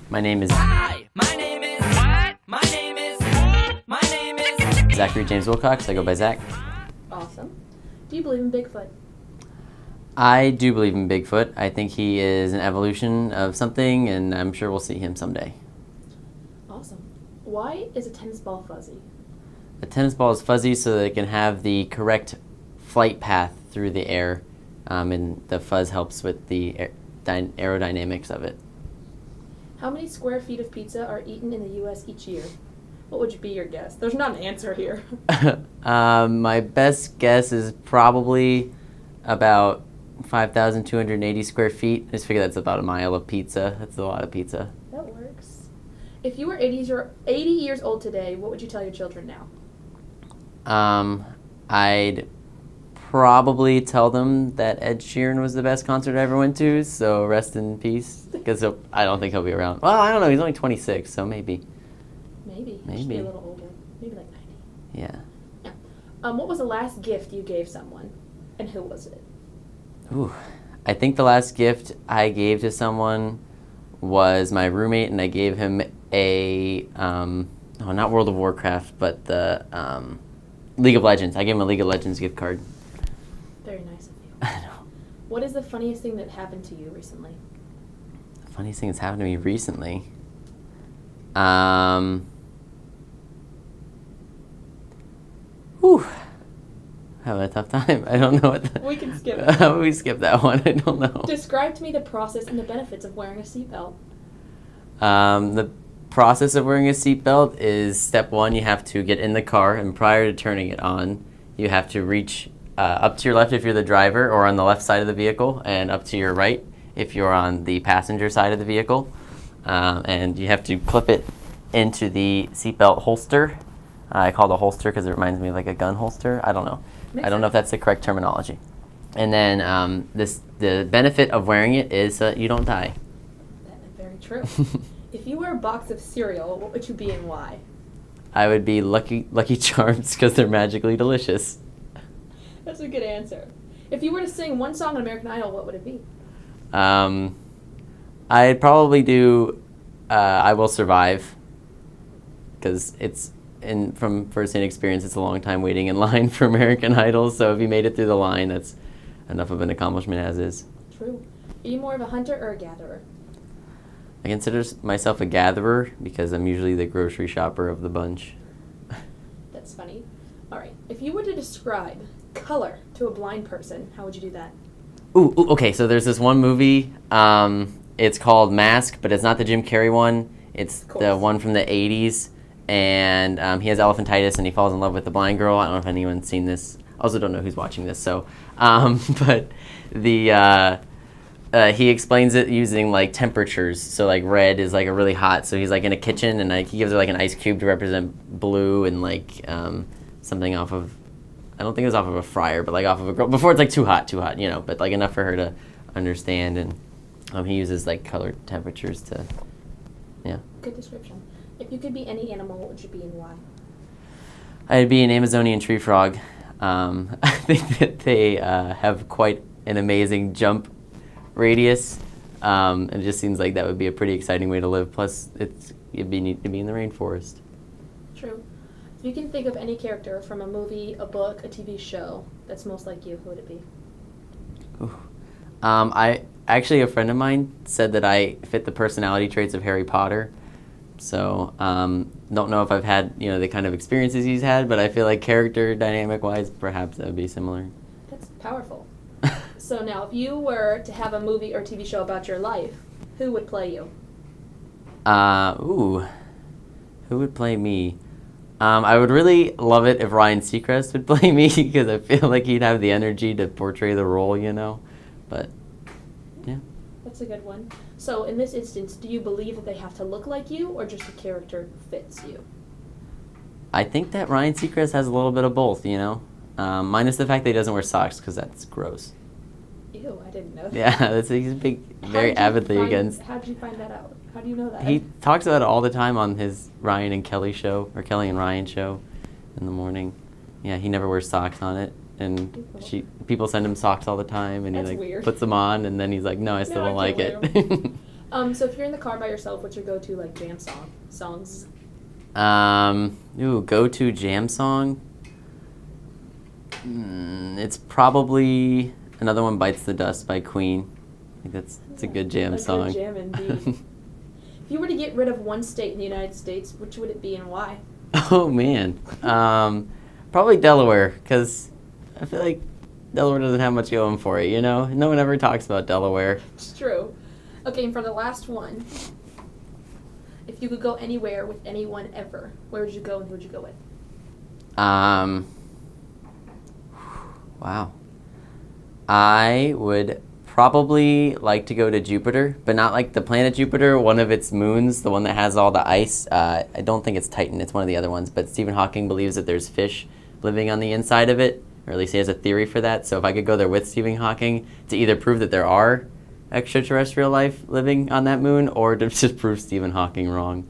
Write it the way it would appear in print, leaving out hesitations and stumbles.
My name is Hi, my name is what? My name is Zachary James Wilcox. I go by Zach. Awesome. Do you believe in Bigfoot? I do believe in Bigfoot. I think he is an evolution of something, and I'm sure we'll see him someday. Awesome. Why is a tennis ball fuzzy? A tennis ball is fuzzy so that it can have the correct flight path through the air, and the fuzz helps with the aerodynamics of it. How many square feet of pizza are eaten in the U.S. each year? What would be your guess? There's not an answer here. My best guess is probably about 5,280 square feet. I just figure that's about a mile of pizza. That's a lot of pizza. That works. If you were 80 years old today, what would you tell your children now? I'd probably tell them that Ed Sheeran was the best concert I ever went to, so rest in peace, because I don't think he'll be around. Well, I don't know, he's only 26, so maybe. Maybe. He should be a little older. Maybe like 90. Yeah. Yeah. What was the last gift you gave someone, and who was it? Ooh. I think the last gift I gave to someone was my roommate, and I gave him not World of Warcraft, but the League of Legends. I gave him a League of Legends gift card. Very nice of you. I know. What is the funniest thing that happened to you recently? The funniest thing that's happened to me recently. Whew. Having a tough time. I don't know what We can skip it. we skip that one. I don't know. Describe to me the process and the benefits of wearing a seatbelt. The process of wearing a seatbelt is step one, you have to get in the car, and prior to turning it on, you have to reach up to your left if you're the driver or on the left side of the vehicle, and up to your right if you're on the passenger side of the vehicle. And you have to clip it into the seatbelt holster. I call it a holster because it reminds me of like a gun holster. I don't know. I don't know if that's the correct terminology. And then the benefit of wearing it is that you don't die. That is very true. If you were a box of cereal, what would you be and why? I would be Lucky Charms because they're magically delicious. That's a good answer. If you were to sing one song on American Idol, what would it be? I'd probably do I Will Survive because it's from first-hand experience, it's a long time waiting in line for American Idol, so if you made it through the line, that's enough of an accomplishment as is. True. Are you more of a hunter or a gatherer? I consider myself a gatherer because I'm usually the grocery shopper of the bunch. That's funny. All right. If you were to describe color to a blind person, how would you do that? Ooh, okay, so there's this one movie, it's called Mask, but it's not the Jim Carrey one, it's the one from the 80s, and he has elephantitis and he falls in love with the blind girl. I don't know if anyone's seen this. I also don't know who's watching this, so, but he explains it using like temperatures. So like red is like a really hot, so he's like in a kitchen and like he gives her like an ice cube to represent blue, and like something off of, I don't think it was off of a fryer, but like off of a grill, before it's like too hot, you know, but like enough for her to understand. And he uses like colored temperatures to, yeah. Good description. If you could be any animal, what would you be and why? I'd be an Amazonian tree frog. I think that they have quite an amazing jump radius. It just seems like that would be a pretty exciting way to live. Plus, it'd be neat to be in the rainforest. True. If you can think of any character from a movie, a book, a TV show that's most like you, who would it be? Ooh. A friend of mine said that I fit the personality traits of Harry Potter. So, don't know if I've had, the kind of experiences he's had, but I feel like character dynamic-wise, perhaps that would be similar. That's powerful. So now, if you were to have a movie or TV show about your life, who would play you? Who would play me? I would really love it if Ryan Seacrest would play me because I feel like he'd have the energy to portray the role, But, yeah. That's a good one. So in this instance, do you believe that they have to look like you or just the character fits you? I think that Ryan Seacrest has a little bit of both, minus the fact that he doesn't wear socks because that's gross. Ew, I didn't know that. Yeah, he's big, very avidly against. How did you find that out? How do you know that? He talks about it all the time on his Ryan and Kelly show, or Kelly and Ryan show in the morning. Yeah, he never wears socks on it. And people send him socks all the time, and That's he weird. puts them on, and then he's like, "No, I still don't like it." So if you're in the car by yourself, what's your go-to like jam songs? Go-to jam song? It's probably Another One Bites the Dust by Queen. I think it's a good jam song. Good jam indeed. If you were to get rid of one state in the United States, which would it be and why? Oh, man. Probably Delaware, because I feel like Delaware doesn't have much going for it, you know? No one ever talks about Delaware. It's true. Okay, and for the last one, if you could go anywhere with anyone ever, where would you go and who would you go with? Wow. I would probably like to go to Jupiter, but not like the planet Jupiter, one of its moons, the one that has all the ice. I don't think it's Titan, it's one of the other ones, but Stephen Hawking believes that there's fish living on the inside of it, or at least he has a theory for that. So if I could go there with Stephen Hawking to either prove that there are extraterrestrial life living on that moon, or to just prove Stephen Hawking wrong.